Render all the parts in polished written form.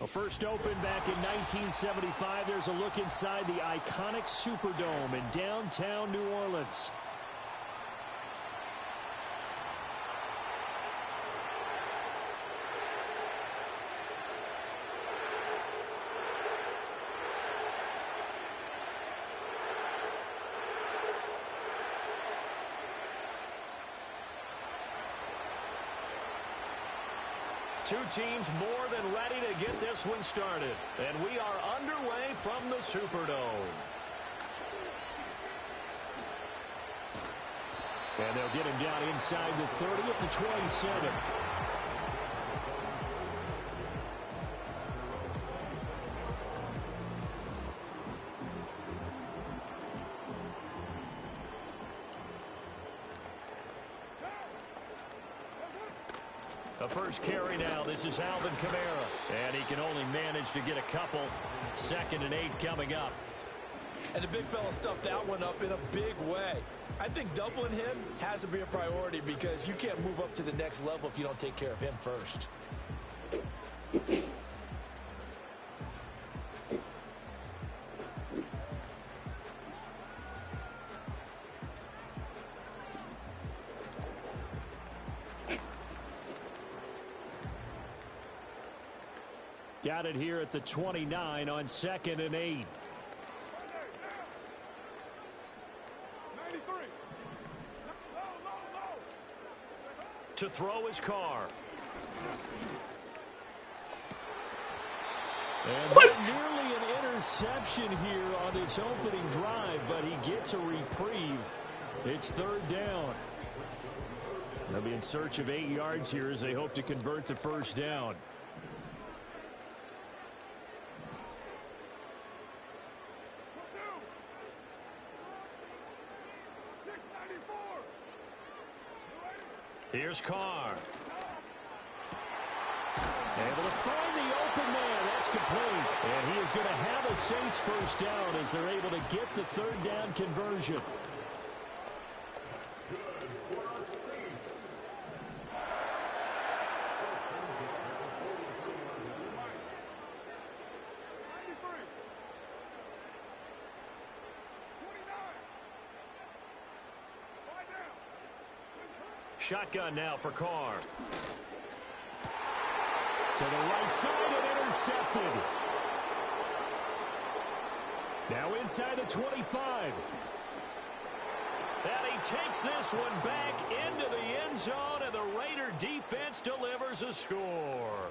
Well, first opened back in 1975. There's a look inside the iconic Superdome in downtown New Orleans. Two teams more than ready to get this one started. And we are underway from the Superdome. And they'll get him down inside the 30 at the 27. The first carry now. This is Alvin Kamara. And he can only manage to get a couple. 2nd and 8 coming up. And the big fella stuffed that one up in a big way. I think doubling him has to be a priority because you can't move up to the next level if you don't take care of him first. Got it here at the 29 on 2nd and 8. 93. To throw his car. And what? Nearly an interception here on this opening drive, but he gets a reprieve. It's 3rd down. They'll be in search of 8 yards here as they hope to convert the first down. Here's Carr. Able to find the open man. That's complete. And he is going to have a Saints first down as they're able to get the 3rd down conversion. Shotgun now for Carr. To the right side and intercepted. Now inside the 25. And he takes this one back into the end zone, and the Raider defense delivers a score.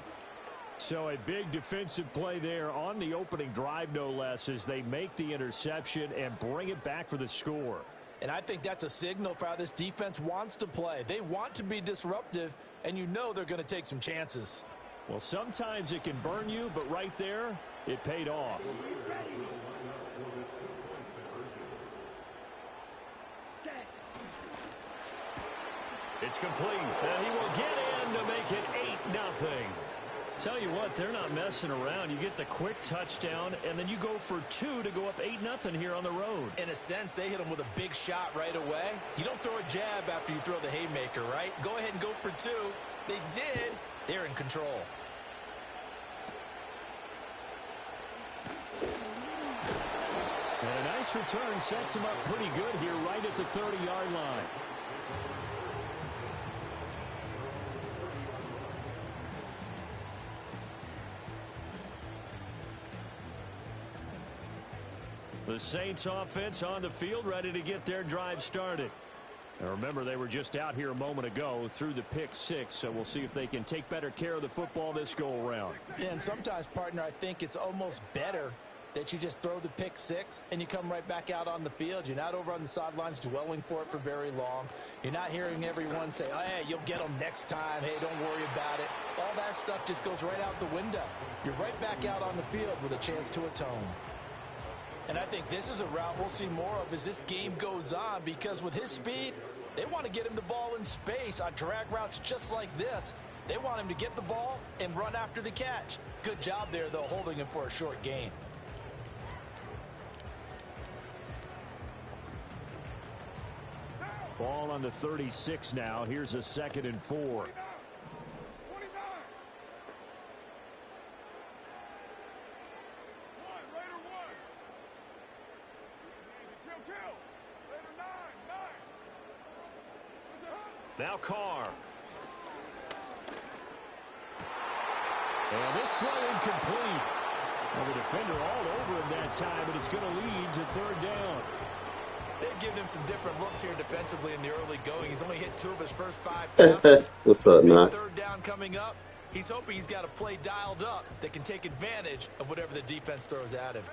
So a big defensive play there on the opening drive, no less, as they make the interception and bring it back for the score. And I think that's a signal for how this defense wants to play. They want to be disruptive, and you know they're going to take some chances. Well, sometimes it can burn you, but right there, it paid off. It's complete. And he will get in to make it 8-0. Tell you what, they're not messing around. You get the quick touchdown, and then you go for 2 to go up 8-0 here on the road. In a sense, they hit him with a big shot right away. You don't throw a jab after you throw the haymaker, right? Go ahead and go for 2. They did. They're in control. And a nice return sets him up pretty good here right at the 30-yard line. The Saints offense on the field, ready to get their drive started. Now remember, they were just out here a moment ago through the pick 6, so we'll see if they can take better care of the football this go-around. Yeah, and sometimes, partner, I think it's almost better that you just throw the pick 6 and you come right back out on the field. You're not over on the sidelines dwelling for it for very long. You're not hearing everyone say, oh, hey, you'll get them next time. Hey, don't worry about it. All that stuff just goes right out the window. You're right back out on the field with a chance to atone. And I think this is a route we'll see more of as this game goes on, because with his speed, they want to get him the ball in space on drag routes just like this. They want him to get the ball and run after the catch. Good job there, though, holding him for a short gain. Ball on the 36 now. Here's a 2nd and 4. Now Carr. And this throw incomplete. Well, the defender all over him that time, but it's going to lead to third down. They've given him some different looks here defensively in the early going. He's only hit 2 of his first 5 passes. What's up, Big Knox? third down coming up. He's hoping he's got a play dialed up that can take advantage of whatever the defense throws at him.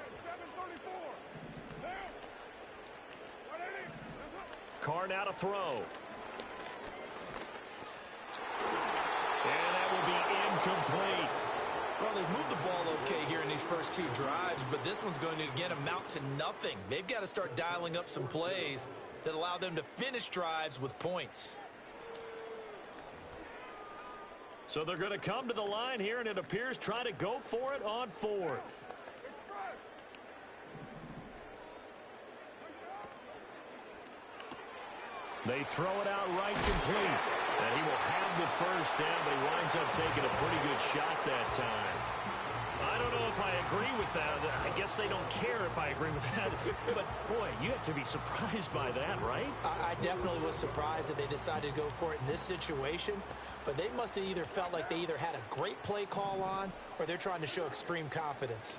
Carr now to throw. And that will be incomplete. Well, they've moved the ball okay here in these first 2 drives, but this one's going to, again, amount to nothing. They've got to start dialing up some plays that allow them to finish drives with points. So they're going to come to the line here, and it appears try to go for it on 4th. They throw it out right complete. And he will have the first down, but he winds up taking a pretty good shot that time. I don't know if I agree with that. I guess they don't care if I agree with that. But, boy, you have to be surprised by that, right? I definitely was surprised that they decided to go for it in this situation. But they must have either felt like they either had a great play call on or they're trying to show extreme confidence.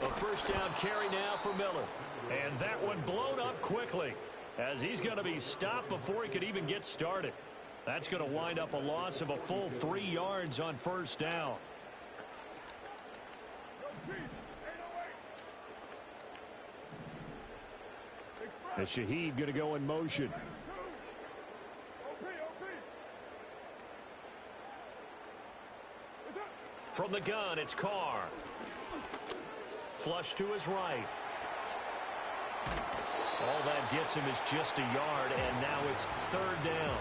A first down carry now for Miller. And that one blown up quickly as he's going to be stopped before he could even get started. That's going to wind up a loss of a full 3 yards on first down. And Shaheed going to go in motion. From the gun, it's Carr. Flush to his right. All that gets him is just a yard, and now it's third down.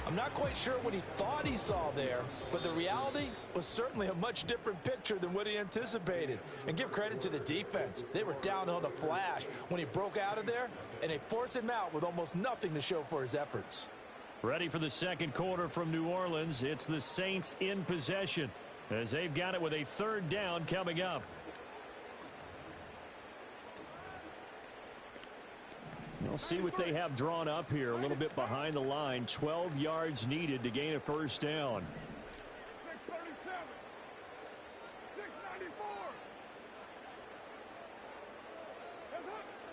I'm not quite sure what he thought he saw there, but the reality was certainly a much different picture than what he anticipated. And give credit to the defense. They were down on the flash when he broke out of there, and they forced him out with almost nothing to show for his efforts. Ready for the second quarter from New Orleans. It's the Saints in possession as they've got it with a third down coming up. We'll see what they have drawn up here. A little bit behind the line. 12 yards needed to gain a first down. 637. 694.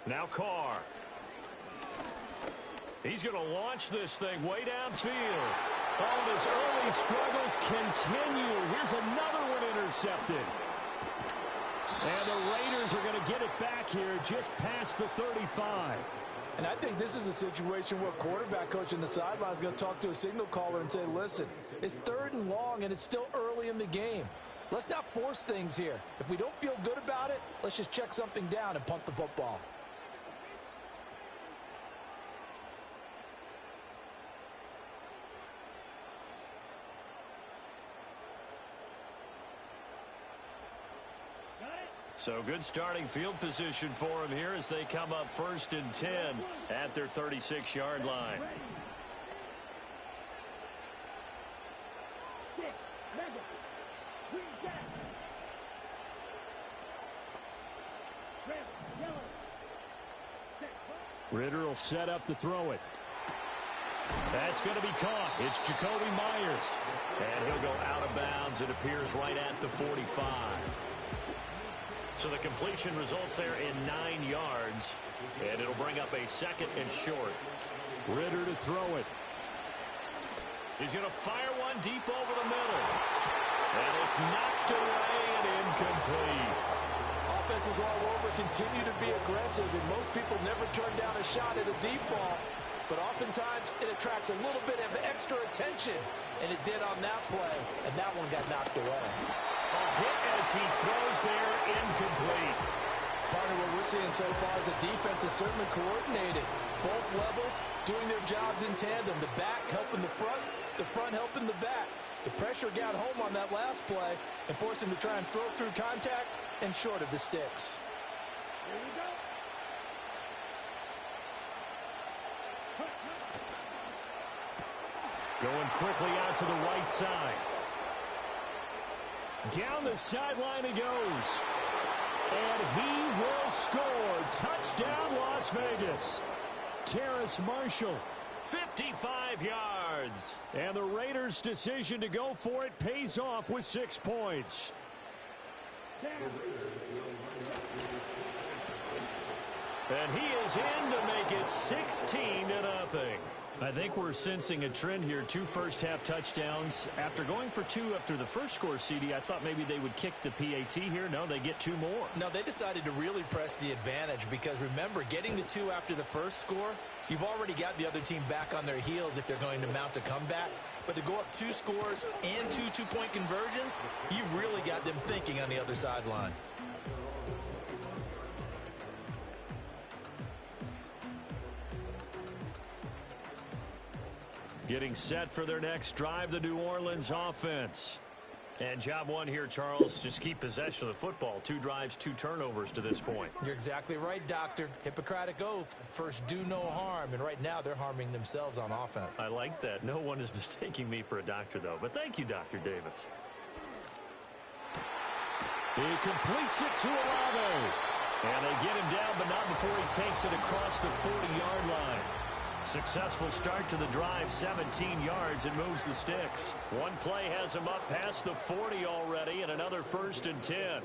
Now Carr. He's going to launch this thing way downfield. Oh, and his early struggles continue. Here's another one intercepted. And the Raiders are going to get it back here just past the 35. And I think this is a situation where quarterback coach on the sideline is going to talk to a signal caller and say, listen, it's 3rd and long and it's still early in the game. Let's not force things here. If we don't feel good about it, let's just check something down and punt the football. So good starting field position for him here as they come up 1st and 10 at their 36-yard line. Ritter will set up to throw it. That's going to be caught. It's Jacoby Myers. And he'll go out of bounds. It appears right at the 45. So the completion results there in 9 yards. And it'll bring up a 2nd and short. Ritter to throw it. He's going to fire one deep over the middle. And it's knocked away and incomplete. Offenses all over continue to be aggressive, and most people never turn down a shot at a deep ball. But oftentimes it attracts a little bit of extra attention, and it did on that play, and that one got knocked away. A hit as he throws there, incomplete. Partner, what we're seeing so far is the defense is certainly coordinated. Both levels doing their jobs in tandem. The back helping the front helping the back. The pressure got home on that last play and forced him to try and throw through contact and short of the sticks. Here we go. Going quickly out to the right side. Down the sideline he goes. And he will score. Touchdown, Las Vegas. Terrace Marshall 55 yards. And the Raiders' decision to go for it pays off with 6 points. And he is in to make it 16-0. I think we're sensing a trend here. 2 first-half touchdowns. After going for 2 after the first score, CD, I thought maybe they would kick the PAT here. No, they get 2 more. No, they decided to really press the advantage because, remember, getting the 2 after the first score, you've already got the other team back on their heels if they're going to mount a comeback. But to go up 2 scores and 2 two-point conversions, you've really got them thinking on the other sideline. Getting set for their next drive, the New Orleans offense. And job 1 here, Charles, just keep possession of the football. 2 drives, 2 turnovers to this point. You're exactly right, Doctor. Hippocratic oath. First, do no harm. And right now, they're harming themselves on offense. I like that. No one is mistaking me for a doctor, though. But thank you, Dr. Davis. He completes it to Olave. And they get him down, but not before he takes it across the 40-yard line. Successful start to the drive, 17 yards, and moves the sticks. One play has him up past the 40 already, and another 1st and 10.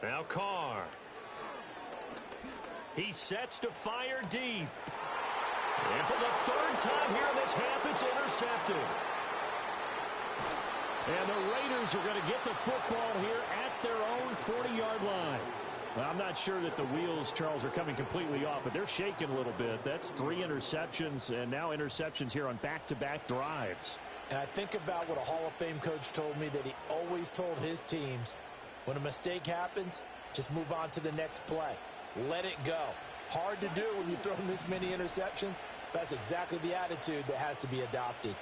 Now Carr. He sets to fire deep. And for the 3rd time here in this half, it's intercepted. And the Raiders are going to get the football here at their own 40-yard line. Well, I'm not sure that the wheels, Charles, are coming completely off, but they're shaking a little bit. That's 3 interceptions, and now interceptions here on back-to-back drives. And I think about what a Hall of Fame coach told me, that he always told his teams, when a mistake happens, just move on to the next play. Let it go. Hard to do when you've thrown this many interceptions. That's exactly the attitude that has to be adopted.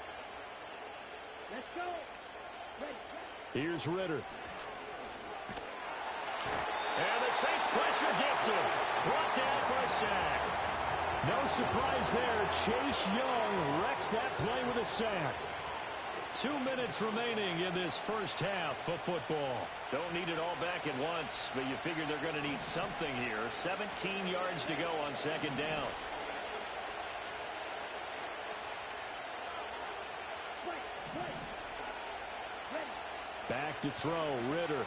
Let's go. Here's Ritter. And the Saints pressure gets him. Brought down for a sack. No surprise there. Chase Young wrecks that play with a sack. 2 minutes remaining in this first half of football. Don't need it all back at once, but you figure they're going to need something here. 17 yards to go on 2nd down. Back to throw, Ritter.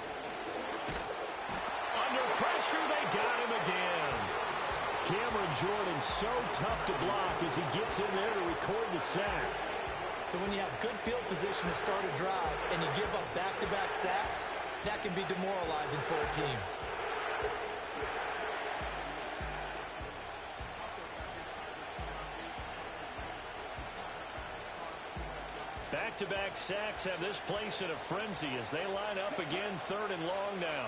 Under pressure, they got him again. Cameron Jordan so tough to block as he gets in there to record the sack. So when you have good field position to start a drive and you give up back-to-back sacks, that can be demoralizing for a team. Back-to-back sacks have this place in a frenzy as they line up again 3rd and long now.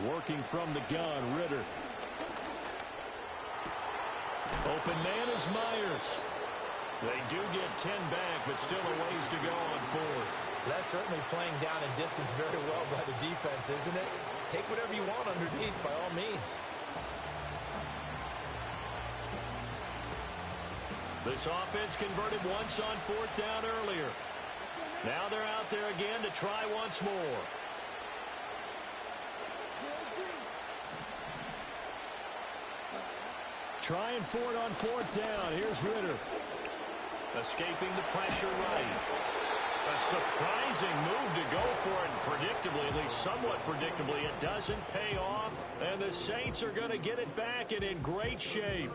Working from the gun, Ritter. Open man is Myers. They do get 10 back, but still a ways to go on 4th. That's certainly playing down in distance very well by the defense, isn't it? Take whatever you want underneath by all means. This offense converted once on 4th down earlier. Now they're out there again to try once more. Trying for it on 4th down. Here's Ritter. Escaping the pressure right. A surprising move to go for it. Predictably, at least somewhat predictably, it doesn't pay off. And the Saints are going to get it back and in great shape.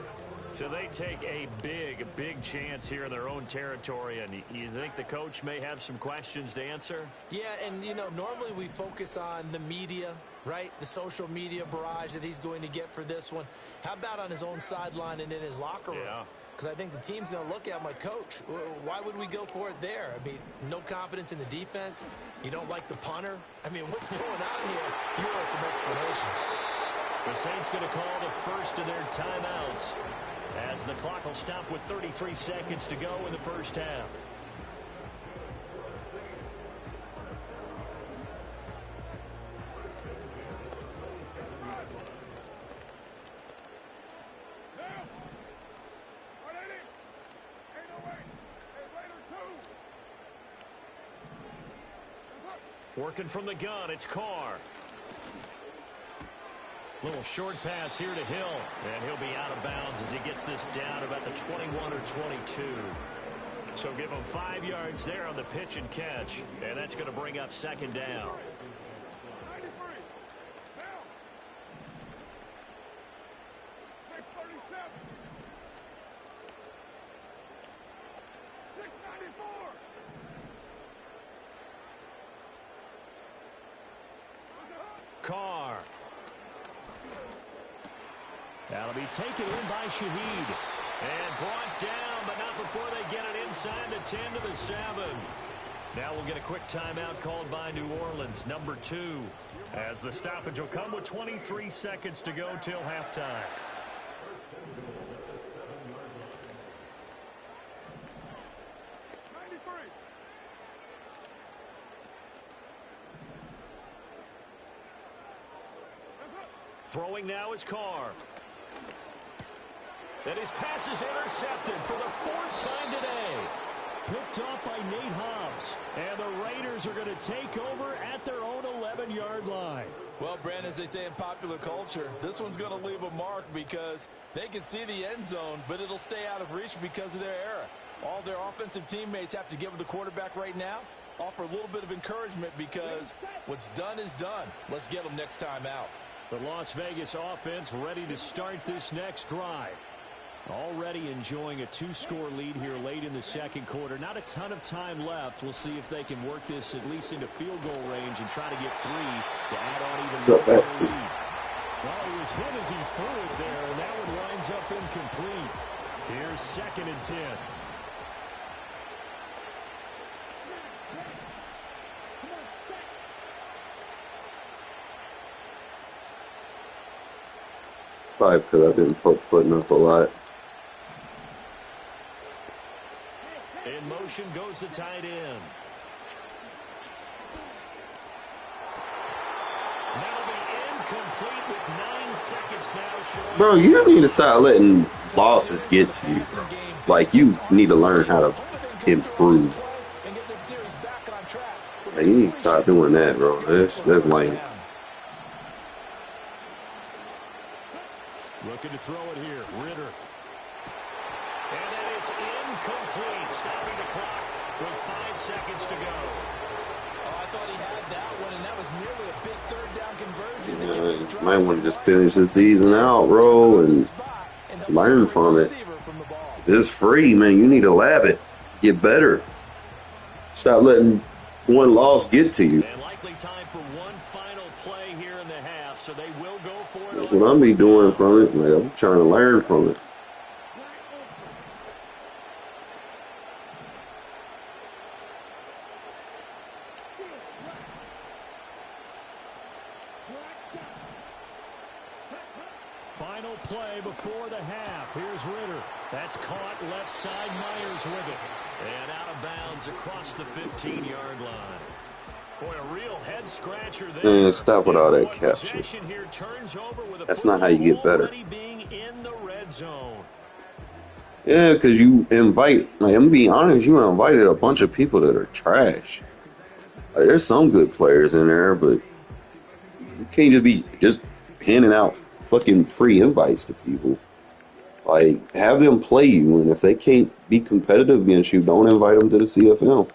So they take a big chance here in their own territory. And you think the coach may have some questions to answer? Yeah, and, you know, normally we focus on the media, right? The social media barrage that he's going to get for this one. How about on his own sideline and in his locker room? Yeah. Because I think the team's going to look at him like, Coach, why would we go for it there? I mean, no confidence in the defense. You don't like the punter. I mean, what's going on here? You have some explanations. The Saints going to call the first of their timeouts as the clock will stop with 33 seconds to go in the first half. Working from the gun, it's Carr. Little short pass here to Hill, and he'll be out of bounds as he gets this down about the 21 or 22. So give him 5 yards there on the pitch and catch, and that's going to bring up second down. 93. Now. 637. 694. Carr. That'll be taken in by Shaheed. And brought down, but not before they get it inside the 10 to the 7. Now we'll get a quick timeout called by New Orleans, number 2. As the stoppage will come with 23 seconds to go till halftime. Throwing now is Carr. And his pass is intercepted for the 4th time today. Picked off by Nate Hobbs. And the Raiders are going to take over at their own 11-yard line. Well, Brandon, as they say in popular culture, this one's going to leave a mark because they can see the end zone, but it'll stay out of reach because of their error. All their offensive teammates have to give the quarterback right now, offer a little bit of encouragement because what's done is done. Let's get them next time out. The Las Vegas offense ready to start this next drive. Already enjoying a 2-score lead here late in the second quarter. Not a ton of time left. We'll see if they can work this at least into field goal range and try to get 3 to add on even more lead. Well, it was hit as he threw it there, and that one winds up incomplete. Here's 2nd and 10. Probably because I've been putting up a lot. In motion goes the tight end. That'll be incomplete with 9 seconds now showing. Bro, you need to start letting losses get to you, bro. Like, you need to learn how to improve. Like, you need to stop doing that, bro. That's lame. Looking to throw it here. Ritter. And that is incomplete. Stopping the clock with 5 seconds to go. Oh, I thought he had that one, and that was nearly a big 3rd down conversion. You might want to just finish the season out, bro, and learn from it. It's free, man. You need to lab it. Get better. Stop letting one loss get to you. And likely time for one final play here in the half, so they will go for it. That's what I'm be doing from it. Like, I'm trying to learn from it. Final play before the half. Here's Ritter. That's caught left side. Myers with it. And out of bounds across the 15-yard line. Boy, a real head scratcher there. Man, stop with all that capture. That's not how you get better. Yeah, because you invite, like, I'm being honest, you invited a bunch of people that are trash. Like, there's some good players in there, but you can't just be handing out fucking free invites to people. Like, have them play you, and if they can't be competitive against you, don't invite them to the CFL.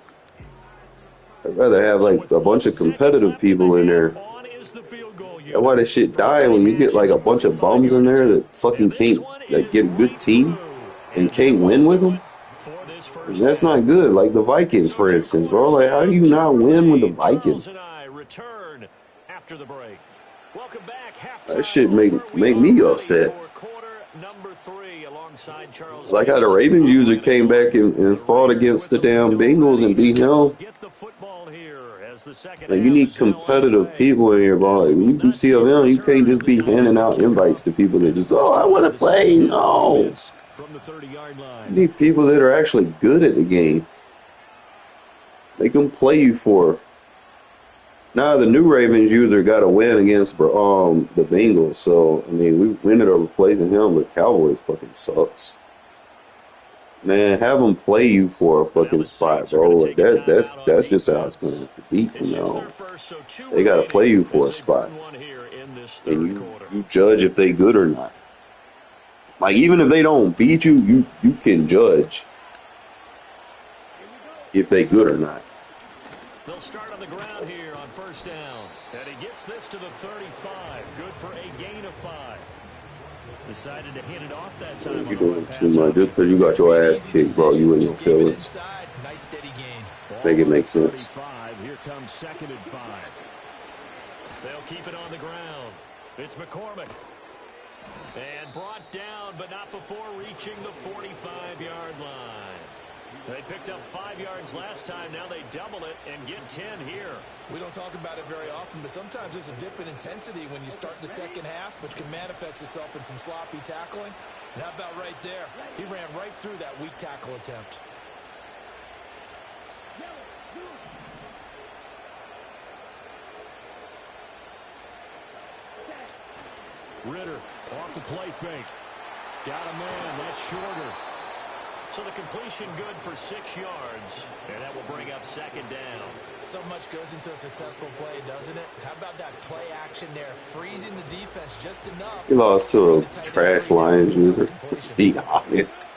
I'd rather have, like, a bunch of competitive people in there. That's why that shit die when you get, like, a bunch of bums in there that fucking can't, like, get a good team and can't win with them. And that's not good. Like the Vikings, for instance, bro. Like, how do you not win with the Vikings? That shit make me upset. Like how the Ravens user came back and fought against the damn Bengals and beat him. Like, you need competitive people in here, bro. Like, when you do CFL, you can't just be handing out invites to people that just, oh, I want to play. No. You need people that are actually good at the game. They can play you for. Now the new Ravens user got a win against the Bengals, so I mean we ended up replacing him, but Cowboys fucking sucks. Man, have them play you for a Now fucking the spot, Saints are bro. going to Like take a that timeout on that's just how it's gonna defense. have to be from It's now just their on. first, so 2 They gotta play remaining you for as a they spot. burn one here in this And third you quarter. you judge if they good or not. Like even if they don't beat you, you can judge if they good or not. They'll start on the ground here on first down. And he gets this to the 35. Good for a gain of 5. Decided to hand it off that time on You the run doing too pass much just option. because you got Could be your an ass easy kicked, bro. decision. You in your Just gave it feelings. inside. Nice steady gain. Make it Ball on make the sense. 35. Here comes second and 5. They'll keep it on the ground. It's McCormick. And brought down, but not before reaching the 45-yard line. They picked up 5 yards last time. Now they double it and get 10 here. We don't talk about it very often, but sometimes there's a dip in intensity when you start the second half, which can manifest itself in some sloppy tackling. And how about right there? He ran right through that weak tackle attempt. Ritter off the play fake. Got a man. That's shorter. So the completion good for 6 yards. And that will bring up second down. So much goes into a successful play, doesn't it? How about that play action there? Freezing the defense just enough. He lost to a trash Lions user. Be honest.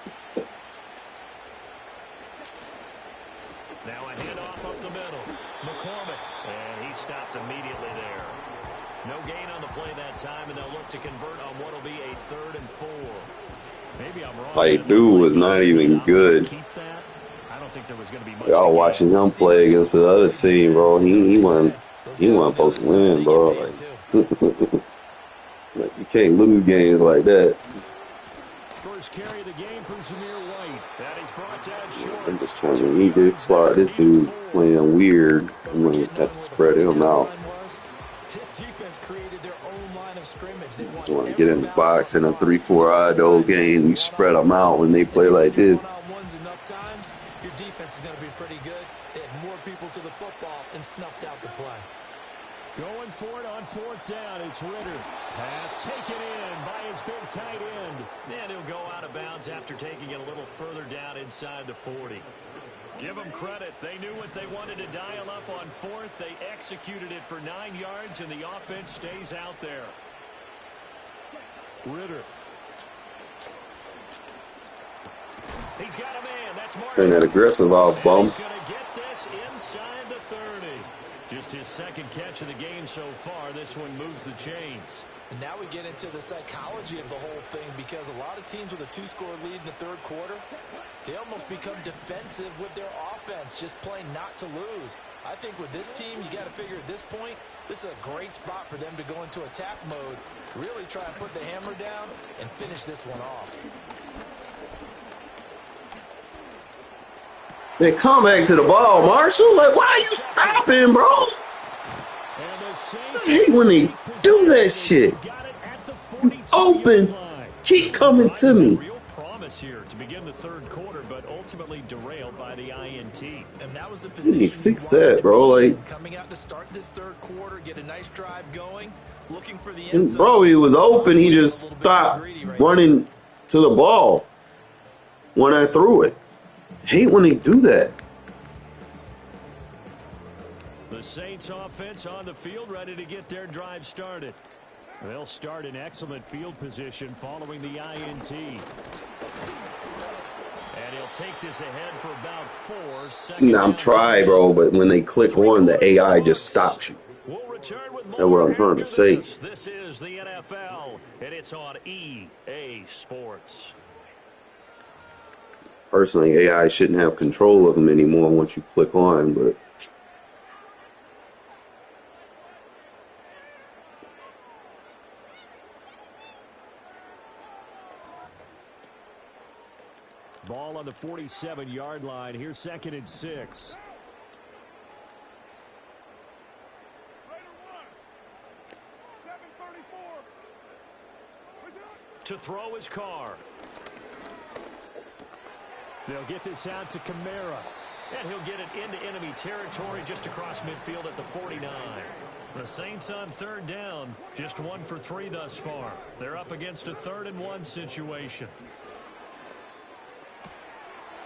Now a handoff up the middle. McCormick. And he stopped immediately there. No gain on the play that time, and they'll look to convert on what will be a 3rd and 4. Maybe I'm wrong. Like, dude was not even good. Keep that. I don't think there was going to be much. Y'all watching him play against the other team, bro. He wasn't supposed to win, bro. Like you can't lose games like that. First carry of the game from Zamir White. That is brought down short. I'm just trying to need to slot this dude playing weird. I'm gonna have to spread him out. This defense created their own line of scrimmage. They I want to get in the box in a 3-4 idol game. You spread them out when they play like this. Enough times, your defense is going to be pretty good. They had more people to the football and snuffed out the play. Going for it on 4th down. It's Ritter. Pass taken in by his big tight end. And he'll go out of bounds after taking it a little further down inside the 40. Give them credit. They knew what they wanted to dial up on 4th. They executed it for 9 yards, and the offense stays out there. Ritter. He's got a man. That's Marshall. Turn that aggressive off, bum. He's going to get this inside the 30. Just his second catch of the game so far. This one moves the chains. And now we get into the psychology of the whole thing, because a lot of teams with a 2-score lead in the 3rd quarter, they almost become defensive with their offense, just playing not to lose. I think with this team, you got to figure at this point, this is a great spot for them to go into attack mode, really try and put the hammer down and finish this one off. They come back to the ball, Marshall. Like, why are you stopping, bro? I hate when they do that shit. You open, keep coming to me. Real promise here to begin the 3rd quarter, but ultimately derailed by the INT. And that was the You need to position fix that, bro. Like, coming out to start this 3rd quarter, get a nice drive going, looking for the end and zone. bro, he was open. He just stopped running to the ball when I threw it. Hate when they do that. The Saints offense on the field, ready to get their drive started. They'll start in excellent field position following the INT. And he'll take this ahead for about 4. I'm trying, bro, but when they click on, the AI just stops you. We'll return with That's what I'm trying to say. This is the NFL, and it's on EA Sports. Personally, AI shouldn't have control of them anymore once you click on, but Ball on the 47-yard line. Here's 2nd and 6. To throw his car. They'll get this out to Kamara. And he'll get it into enemy territory just across midfield at the 49. The Saints on 3rd down. Just 1 for 3 thus far. They're up against a 3rd and 1 situation.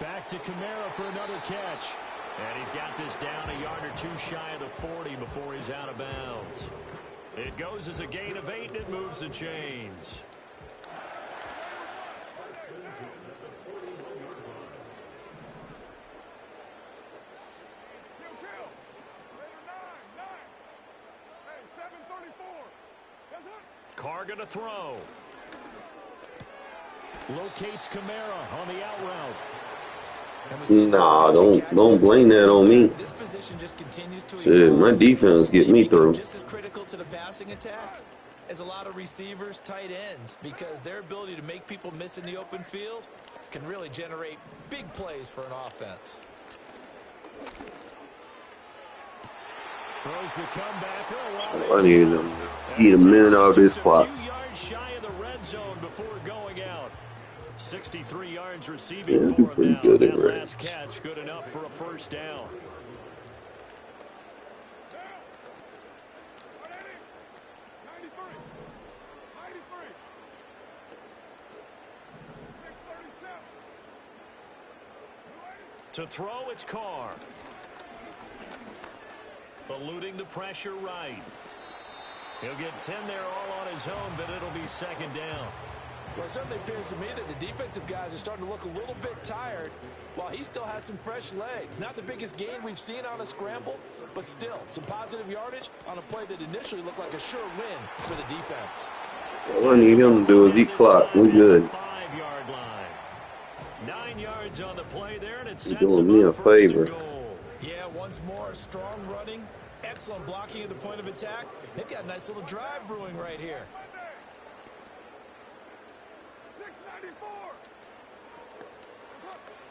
Back to Kamara for another catch. And he's got this down a yard or two shy of the 40 before he's out of bounds. It goes as a gain of 8, and it moves the chains. Carr going to throw. Locates Kamara on the out route. Nah, don't blame that on me. Shit, my defense get me through. Just as critical to the passing attack as a lot of receivers, tight ends, because their ability to make people miss in the open field can really generate big plays for an offense. Throws the comeback. I need to get a minute out of this clock. 2 yards shy of the red zone before going out. 63 yards receiving for him now. That last catch good enough for a first down. To throw, it's Carr. Eluding the pressure right. He'll get 10 there all on his own, but it'll be second down. Well, it certainly appears to me that the defensive guys are starting to look a little bit tired while he still has some fresh legs. Not the biggest gain we've seen on a scramble, but still some positive yardage on a play that initially looked like a sure win for the defense. All I need him to do is eat clock. We good. 5-yard line. 9 yards on the play there, and it's doing me a favor. Yeah, once more, strong running, excellent blocking at the point of attack. They've got a nice little drive brewing right here.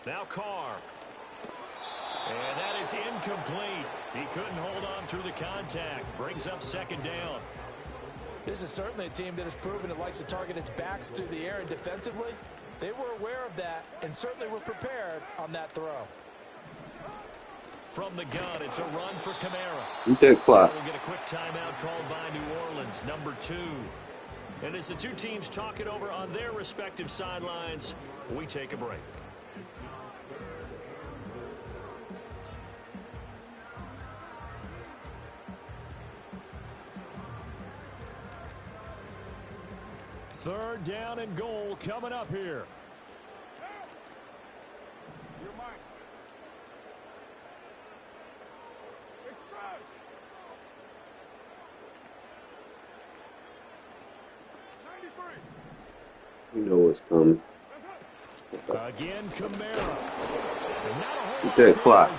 Now Carr. And that is incomplete. He couldn't hold on through the contact. Brings up second down. This is certainly a team that has proven it likes to target its backs through the air, and defensively, they were aware of that and certainly were prepared on that throw. From the gun, it's a run for Kamara. Eat that clock. We'll get a quick timeout called by New Orleans, number 2. And as the two teams talk it over on their respective sidelines, we take a break. Third down and goal coming up here. You're mine. Express. You know what's coming. Again, Kamara. Eat that clock.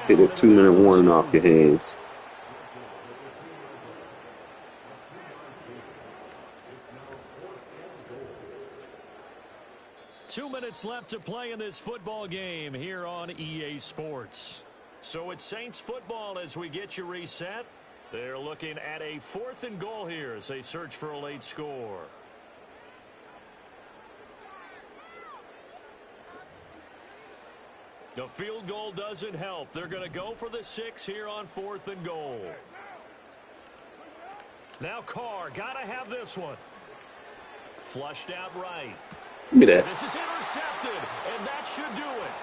Get a 2-minute warning off your hands. Two minutes left to play in this football game here on EA Sports. So it's Saints football as we get you reset. They're looking at a 4th and goal here as they search for a late score. The field goal doesn't help. They're going to go for the 6 here on 4th and goal. Now Carr, got to have this one. Flushed out right. Look at that. This is intercepted, and that should do it.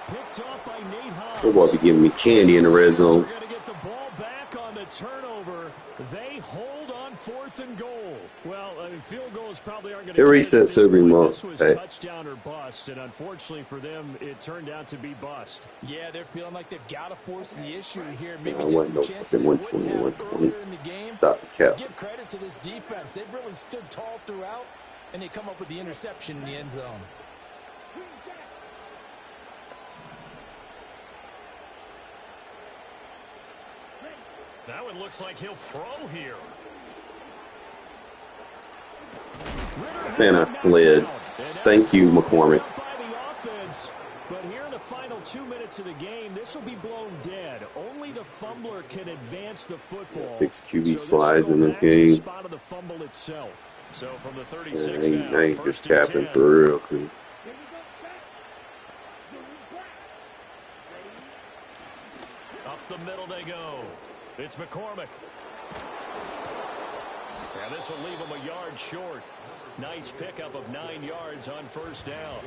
Picked off by Nate Hobbs. They're about to give me candy in the red zone. They're going to get the ball back on the turnover. They hold on 4th and goal. Well, field goals probably aren't going to. It resets every month. This was touchdown or bust, and unfortunately for them, it turned out to be bust. Yeah, they're feeling like they've got to force the issue here. Maybe I wasn't no fucking 120, 120. Stop the cap. Give credit to this defense. They've really stood tall throughout, and they come up with the interception in the end zone. Now it looks like he'll throw here. Man, I slid. Thank you, McCormick. But here in the final 2 minutes of the game, this will be blown dead. Only the fumbler can advance the football. 6 QB slides in this game. Spot of the fumble itself. So from the 36 I ain't just capping for real. Up the middle they go. It's McCormick. And this will leave him a yard short. Nice pickup of 9 yards on first down.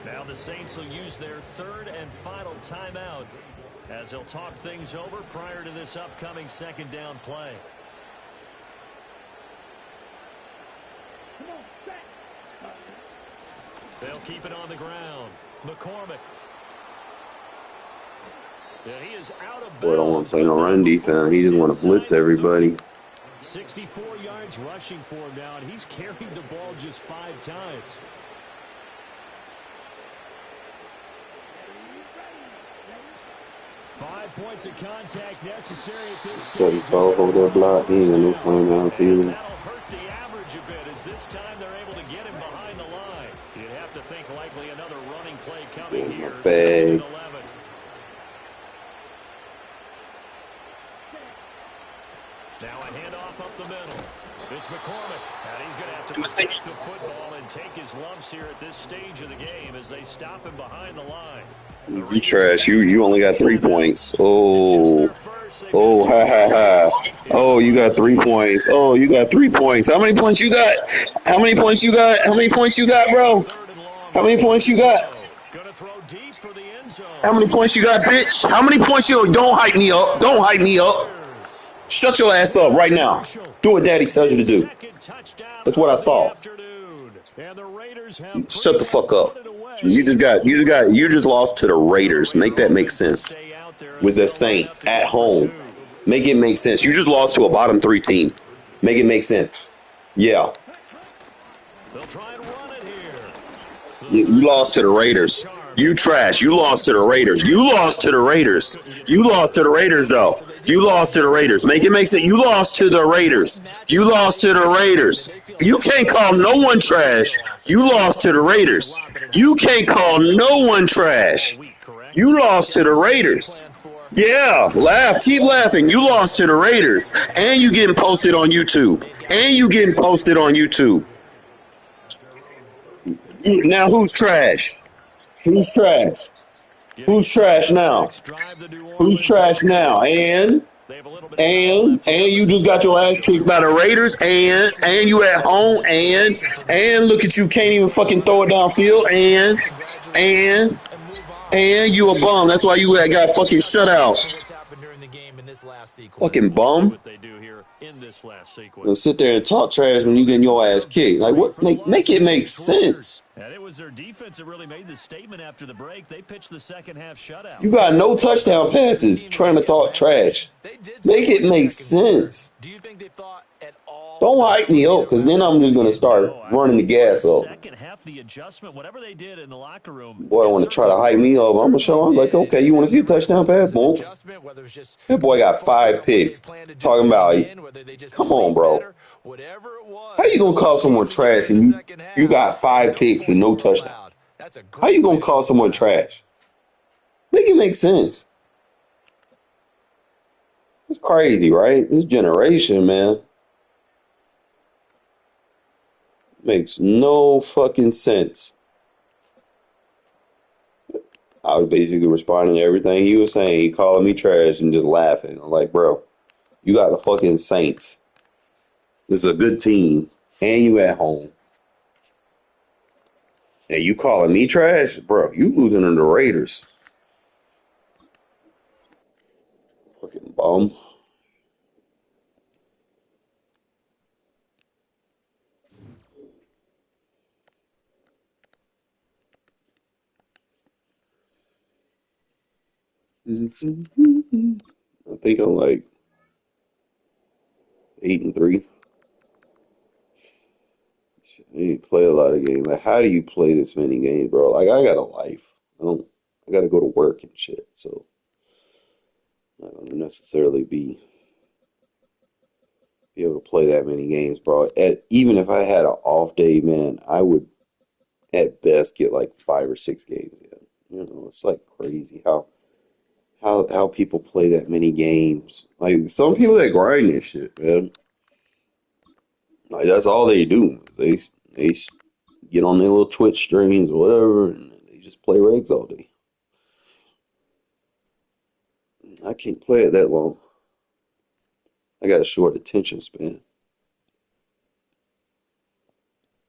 Now the Saints will use their third and final timeout as they'll talk things over prior to this upcoming second down play. They'll keep it on the ground. McCormick. Yeah, he is out of bounds. Boy, don't want to play no run defense. He just want to blitz everybody. 64 yards rushing for him now, and he's carried the ball just 5 times. Five points of contact necessary at this So he stage. fell over that block. He ain't got no timeouts either. That'll hurt the average a bit as this time they're able to get him behind the line. You'd have to think likely another running play coming here. Bag. 2nd and 11. Now a handoff up the middle. It's McCormick. And he's going to have to protect the football and take his lumps here at this stage of the game as they stop him behind the line. You trash. You only got 3 points. Oh, ha, ha, ha. Oh, you got 3 points. Oh, you got 3 points. How many points you got? How many points you got? How many points you got, bro? How many points you got? How many points you got, bitch? How many points you got? Don't hype me up. Don't hype me up. Shut your ass up right now. Do what daddy tells you to do. That's what I thought. Shut the fuck up. You just lost to the Raiders. Make that make sense. With the Saints at home. Make it make sense. You just lost to a bottom 3 team. Make it make sense. Yeah. You lost to the Raiders. You trash. You lost to the Raiders. You lost to the Raiders. You lost to the Raiders, though. You lost to the Raiders. Make it make sense. You lost to the Raiders. You lost to the Raiders. You can't call no one trash. You lost to the Raiders. You can't call no one trash. You lost to the Raiders. Yeah, laugh. Keep laughing. You lost to the Raiders. And you getting posted on YouTube. And you getting posted on YouTube. Now who's trash? Who's trash? Who's trash now? Who's trash now? And you just got your ass kicked by the Raiders, and you at home, and look at you, can't even fucking throw it downfield, and you a bum. That's why you got fucking shut out. Fucking bum. Gonna sit there and talk trash when you getting your ass kicked. Like, what? Make it make sense. And it was their defense that really made the statement after the break. They pitched the second half shutout. You got no touchdown passes trying to talk trash. Make it make sense. Don't hype me up, because then I'm just going to start running the gas up. Second half, the adjustment, whatever they did in the locker room. Boy, I want to try to hype me up. I'm going to show him, like, okay, you want to see a touchdown pass? Boom. That boy got 5 picks. Talking about, come on, bro. How you going to call someone trash and you got 5 picks and no touchdown? How you going to call someone trash? Make it make sense. It's crazy, right? This generation, man. Makes no fucking sense. I was basically responding to everything he was saying. He calling me trash and just laughing. I'm like, bro, you got the fucking Saints. This is a good team. And you at home. And you calling me trash? Bro, you losing to the Raiders. Fucking bum. I think I'm like 8-3. I didn't play a lot of games. Like, how do you play this many games, bro? Like, I got a life. I got to go to work and shit. So, I'm not going to necessarily be able to play that many games, bro. Even if I had an off day, man, I would at best get like 5 or 6 games in. You know, it's like crazy how people play that many games. Like, some people that grind this shit, man. Like, that's all they do. They get on their little Twitch streams or whatever, and they just play Regs all day. I can't play it that long. I got a short attention span.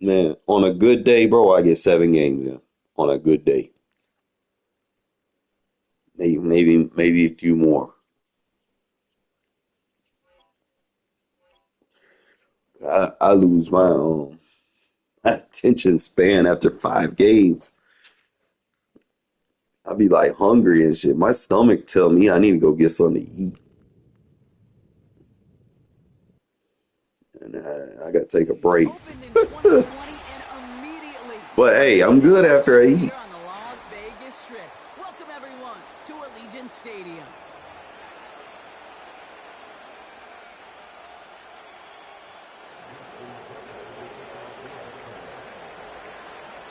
Man, on a good day, bro, I get 7 games in. on a good day. Maybe a few more. I lose my attention span after 5 games. I'll be like hungry and shit. My stomach tell me I need to go get something to eat. And I got to take a break. Opened in 2020 and immediately. But hey, I'm good after I eat. Here on the Las Vegas Strip. Welcome everyone to Allegiant Stadium.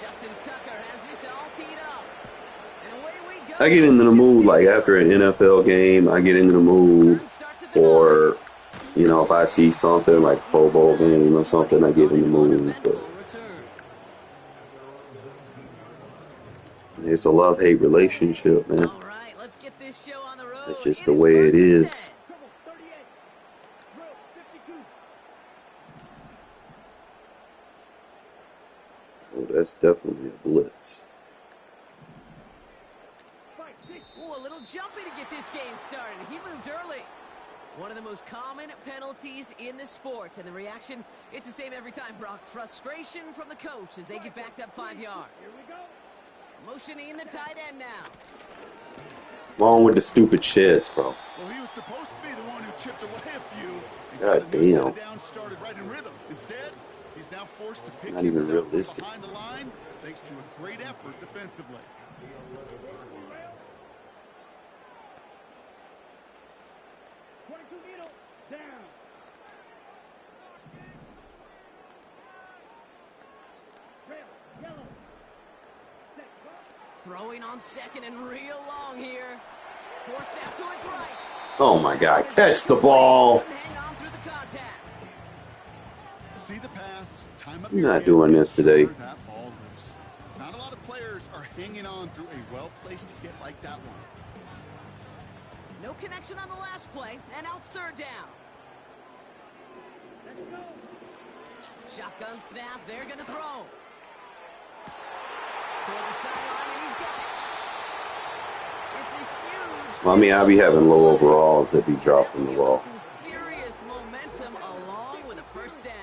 Justin Tucker has this all teed up. And away we go. I get into the mood like after an NFL game. I get into the mood, or if I see something like Pro Bowl game or something, I get in the mood. But it's a love-hate relationship, man. All right, let's get this show on the road. That's just the way it is. Oh, that's definitely a blitz. Ooh, a little jumpy to get this game started. He moved early. One of the most common penalties in the sport. And the reaction, it's the same every time, Brock. Frustration from the coach as they get backed up 5 yards. Motioning the tight end now. Wrong with the stupid sheds, bro. Well, he was supposed to be the one who chipped away a few. God damn. Down started right in rhythm. Instead, he's now forced to pick Not even himself realistic. behind the line thanks to a great effort defensively. Throwing on second and real long here. Forced out to his right. Oh my God! Catch the ball. Hang on through the contact. See the pass, time up I'm your not hand, doing this today. that ball loose. Not a lot of players are hanging on through a well-placed hit like that one. No connection on the last play, and out third down. Shotgun snap, they're going to throw. Toward the sideline, and he's got it. It's a huge... I mean, I'll be having low overalls that be dropping the ball. Some serious momentum along with a first down.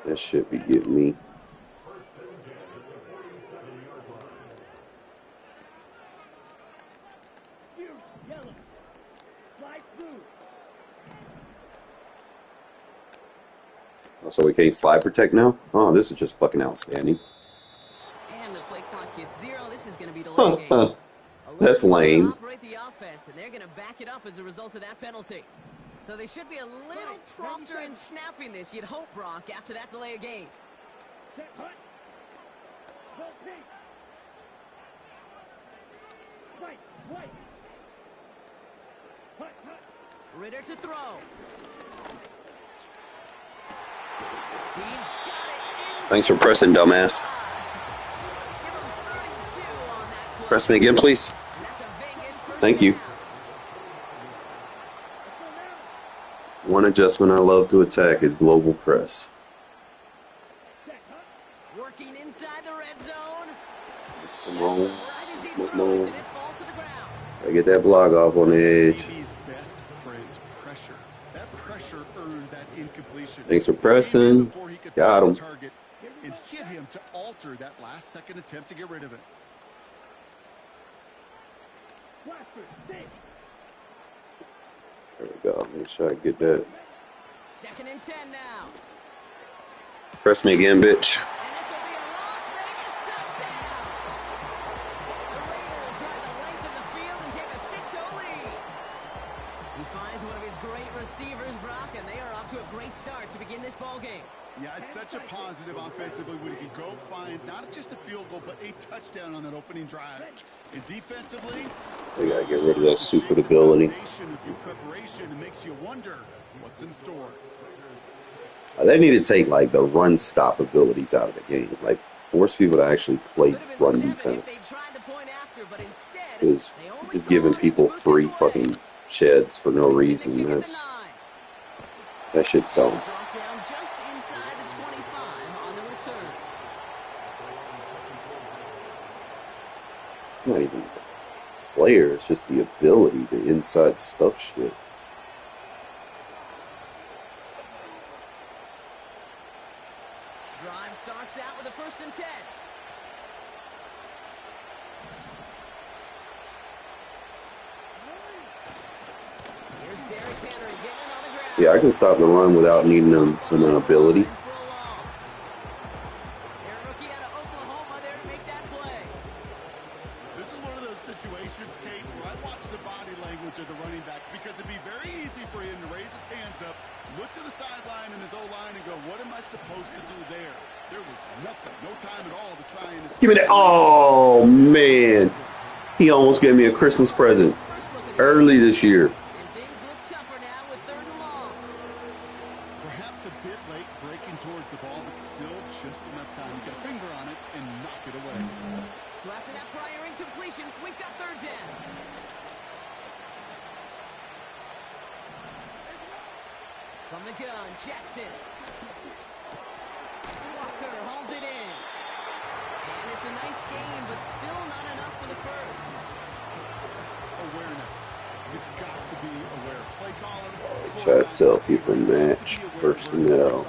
That should be getting me. So we can't slide protect now? Oh, this is just fucking outstanding. And the play clock hits 0. This is going to be the late game. That's lame. Operate the offense, and they're going to back it up as a result of that penalty. So they should be a little prompter in snapping this. You'd hope, Brock, after that delay of game. Ritter to throw. He's got it. Thanks for pressing, dumbass. Press me again, please. Thank you. One adjustment I love to attack is global press. Working inside the red zone. Come on. Right as he Come throws, on. and it falls to the ground. I get that block off on the edge. DB's best friend, pressure. That pressure earned that incompletion. Thanks for pressing. Before he could Got find him. the target and hit him to alter that last-second attempt to get rid of it. There we go. Make sure I get that. 2nd and 10 now. Press me again, bitch. And this will be a Las Vegas touchdown. The Raiders drive the length of the field and take a 6-0 lead. He finds one of his great receivers, Brock, and they are off to a great start to begin this ball game. Yeah, it's such a positive offensively when he can go find not just a field goal, but a touchdown on that opening drive. And defensively, We gotta get rid of that stupid ability. foundation of your preparation makes you wonder what's in store. They need to take like the run stop abilities out of the game. Like force people to actually play Could have been run 7 if defense. they tried the point after, but instead, Because they only just throw giving it in people to move free this away. fucking sheds for no They reason. kick at the That's 9. that shit's dumb. Brought down just inside the 25 on the return. It's not even the player, it's just the ability, the inside stuff shit. Drive starts out with a 1st and 10. Here's Derrick Henry getting it on the ground. Yeah, I can stop the run without needing an ability. Their rookie out of Oklahoma there to make that play. This is one of those situations, Kate, where I watch the body language of the running back because it'd be very easy for him to raise his hands up, look to the sideline and his O-line and go, what am I supposed to do there? There was nothing, no time at all to try and escape. Give me that. Oh, man. He almost gave me a Christmas present early this year. And things look tougher now with 3rd and long. Perhaps a bit late breaking towards the ball, but still just enough time to get a finger on it and knock it away. So after that prior incompletion, we've got 3rd down. From the gun, Jackson. Walker hauls it in. And it's a nice gain, but still not enough for the first. Awareness. You've got to be aware. Play caller. Chat selfie for match personnel.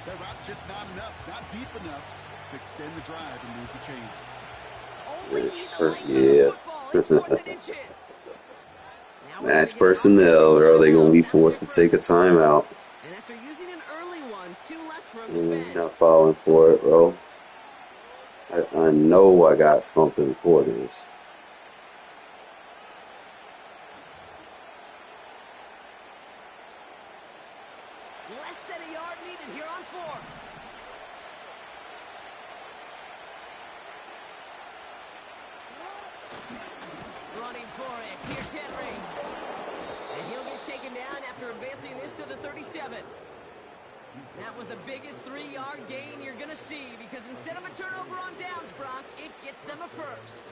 That route just not enough, not deep enough to extend the drive and move the chains. Only need the length of the football. It's 4th and inches. Now we're gonna Match get an personnel, or are they going to be forced to take a timeout? And after using an early one, 2 left for him to spend. Not falling for it, bro. I know I got something for this. Less than a yard needed here on 4th. Running for it. Here's Henry. And he'll get taken down after advancing this to the 37. That was the biggest 3-yard gain you're going to see because instead of a turnover on downs, Brock, it gets them a first.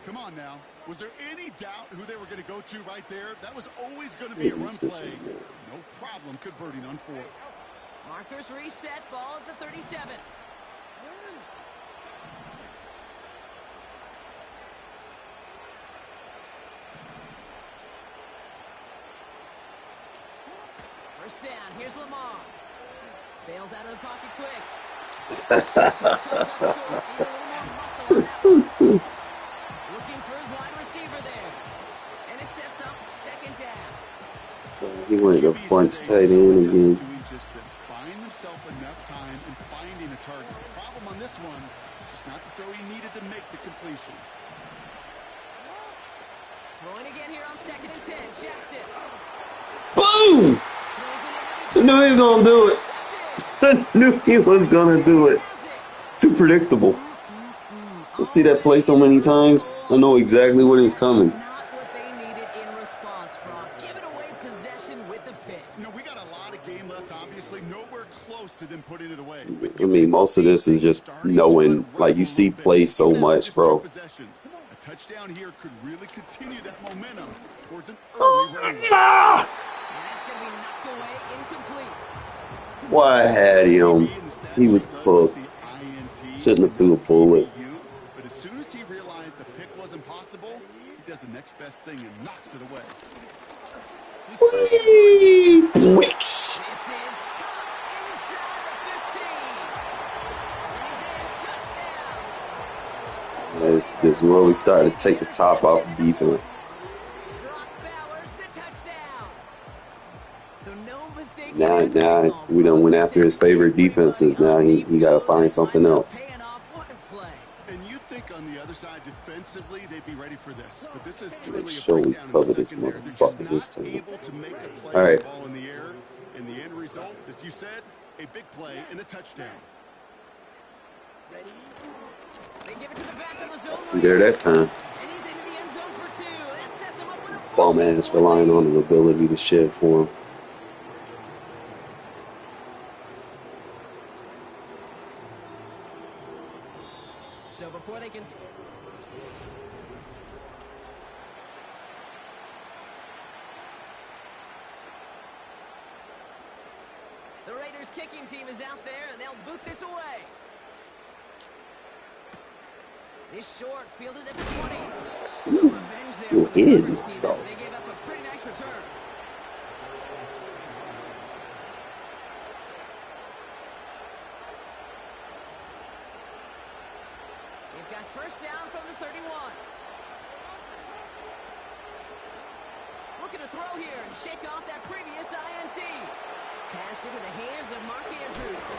Come on now. Was there any doubt who they were going to go to right there? That was always going to be a run play. No problem converting on 4th. Markers reset, ball at the 37. First down, here's Lamar. Bails out of the pocket quick. Comes up short, need a little more muscle on that one. Looking for his wide receiver there. And it sets up 2nd down. He went to bunch tight end again. Doing just this, buying himself enough time and finding a target. The problem on this one, just not the throw he needed to make the completion. Throwing again here on 2nd and 10. Jackson. Boom! I knew he was going to do it. I knew he was going to do it. Too predictable. I see that play so many times. I know exactly what is coming. Not what they needed in response, Brock. Give it away possession with the pick. You know, we got a lot of game left, obviously. Nowhere close to them putting it away. I mean, most of this is just knowing, like, you see plays so much, bro. A touchdown here could really continue that momentum towards an early run. And that's going to be knocked away incomplete. Why I had him? He was cooked. Shouldn't have threw a bullet. But as soon as he realized a pick wasn't possible, he does the next best thing and knocks it away. Whee! Whoosh. This is caught inside the 15. And he's in. Touchdown. This is where we started to take the top off defense. Brock Bowers, the touchdown. So no mistake. Now we done went after his favorite defenses. Now he got to find something else. Paying off. What a play. And you think on the other side defensively they'd be ready for this, but this is truly Make a sure we breakdown in cover the this secondary. They're just motherfucker this not time. able to make a play All right. with the ball in the air, and the end result, as you said, a big play and a touchdown. They give it to the back of the zone. He there that time. And he's into the end zone for 2. That sets him up with a Bum ass relying on the ability to shed for him. So before they can... The Raiders kicking team is out there, and they'll boot this away. This short fielded at the 20. Ooh, Revenge there to for the end, coverage team though. after they gave up a pretty nice return. They've got first down from the 31. Looking to throw here and shake off that previous INT. Pass into the hands of Mark Andrews.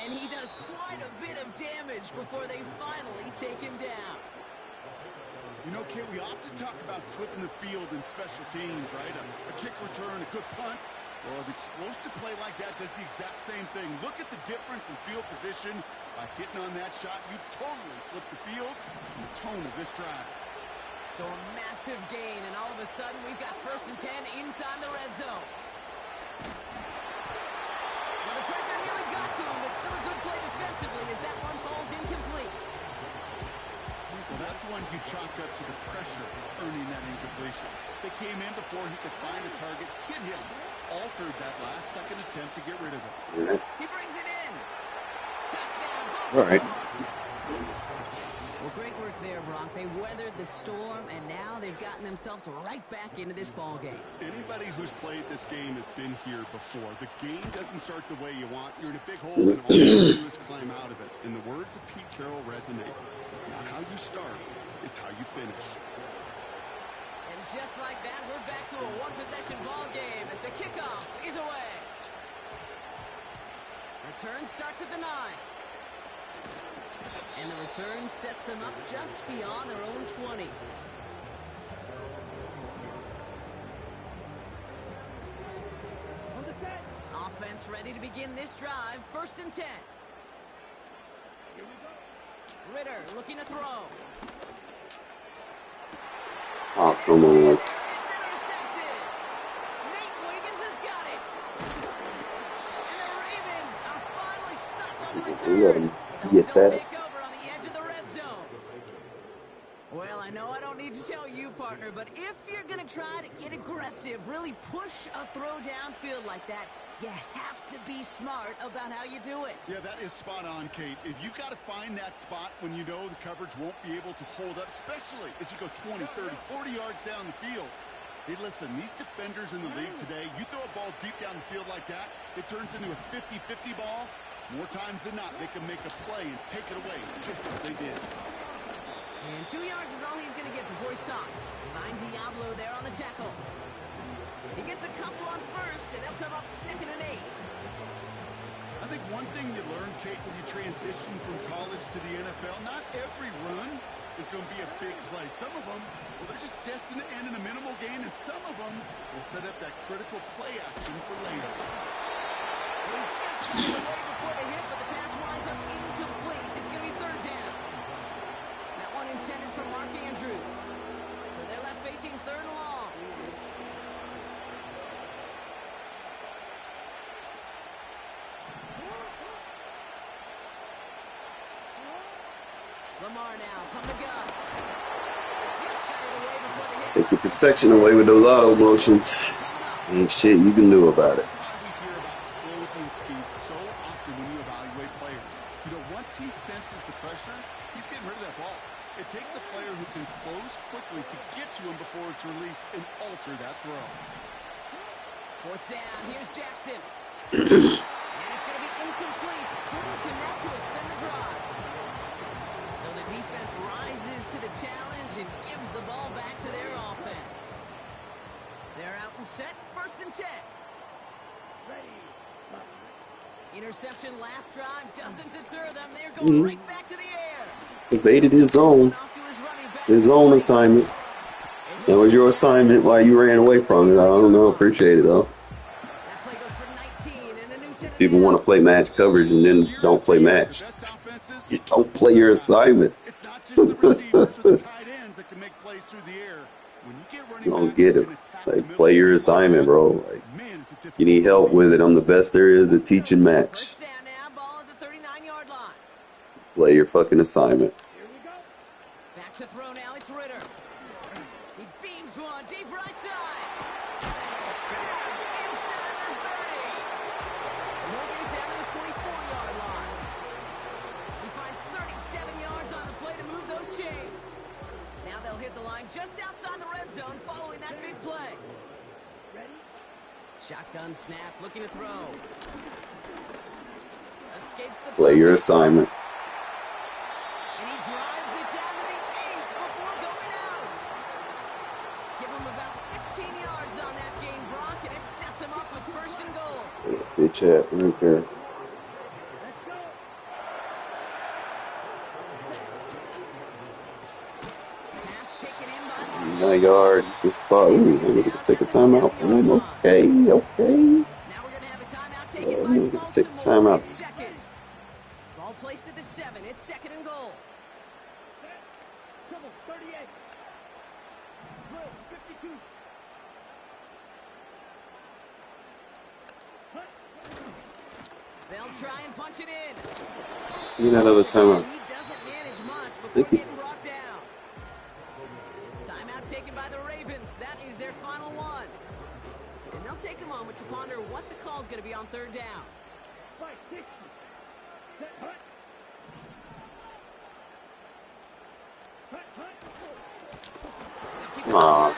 And he does quite a bit of damage before they finally take him down. You know, Kate, we often talk about flipping the field in special teams, right? A kick return, a good punt. Well, an explosive play like that does the exact same thing. Look at the difference in field position. By hitting on that shot, you've totally flipped the field and the tone of this drive. So a massive gain, and all of a sudden we've got first and 10 inside the red zone. Well, the pressure nearly got to him, but still a good play defensively as that one falls incomplete. Well, that's one you chalk up to the pressure earning that incompletion. They came in before he could find a target, hit him, altered that last-second attempt to get rid of it. He brings it in. Touchdown, All right. Well, great work there, Brock. They weathered the storm, and now they've gotten themselves right back into this ball game. Anybody who's played this game has been here before. The game doesn't start the way you want. You're in a big hole, and all you do is climb out of it. And the words of Pete Carroll resonate. It's not how you start, it's how you finish. And just like that, we're back to a one-possession ball game as the kickoff is away. Return starts at the 9. And the return sets them up just beyond their own 20. Offense ready to begin this drive. First and 10. Ritter looking to throw. Oh, come on. It's intercepted. Nate Wiggins has got it. And the Ravens are finally stopped on the return. We let him They'll get still that. take over on the edge of the red zone. Well, I know I don't need to tell you, partner, but if you're going to try to get aggressive, really push a throw downfield like that, you have to be smart about how you do it. Yeah, that is spot on, Kate. If you've got to find that spot when you know the coverage won't be able to hold up, especially as you go 20, 30, 40 yards down the field. Hey, listen, these defenders in the league today, you throw a ball deep down the field like that, it turns into a 50-50 ball. More times than not, they can make a play and take it away, just as they did. And 2 yards is all he's going to get before he's caught. Find Diablo there on the tackle. He gets a couple on first, and they'll come up 2nd and 8. I think one thing you learn, Kate, when you transition from college to the NFL, not every run is going to be a big play. Some of them, well, they're just destined to end in a minimal gain, and some of them will set up that critical play action for later. He just got it away before the hit, but the pass winds up incomplete. It's going to be 3rd down. That one intended for Mark Andrews. So they're left facing 3rd and long. Lamar now from the gun. Just got it away before the hit. Take your protection away with those auto motions. Ain't shit you can do about it. That's why we hear about closing speed so often when you evaluate players. You know, once he senses the pressure, he's getting rid of that ball. It takes a player who can close quickly to get to him before it's released and alter that throw. 4th down. Here's Jackson. And it's going to be incomplete. Couldn't connect to extend the drive. So the defense rises to the challenge and gives the ball back to their offense. They're out and set. 1st and 10. Interception last drive doesn't deter them. They're going right back to the air. Evaded his zone. His own assignment. That was your assignment while you ran away from it. I don't know. Appreciate it, though. That play goes for 19 and a new set of People want to play match coverage and then don't play match. You don't play your assignment. It's not just the receivers or the tight ends that can make plays through the air. When you get running You don't backs get that it. can attack Like, the middle play your of the assignment, bro. Like, man, it's a difficult you need help with it. I'm the best there is at teaching match. First down now, ball at the 39-yard line. Play your fucking assignment. Back to throw now, it's Ritter. He beams one, deep right side. That's grabbed inside the 30. And he'll get it down to the 24-yard line. 37 yards on the play to move those chains. Now they'll hit the line just outside the red zone following that big play. Shotgun snap, looking to throw. Escapes the Play your assignment. and he drives it down to the 8 before going out. Give him about 16 yards on that gain, Brock, and it sets him up with first and goal. Bitch at right there. Pass taken in by 9 yard. This spot. Ooh, I'm gonna take a timeout. Okay, okay. Now we're going to have a timeout taken by we're gonna take Baltimore in timeouts. seconds. Ball placed at the 7. It's second and goal. They'll try and punch it in. You know, another timeout. He doesn't manage much before Thank you. getting brought down. Timeout taken by the Ravens. That is their final one. And they'll take a moment to ponder what the call is going to be on third down. Aw, And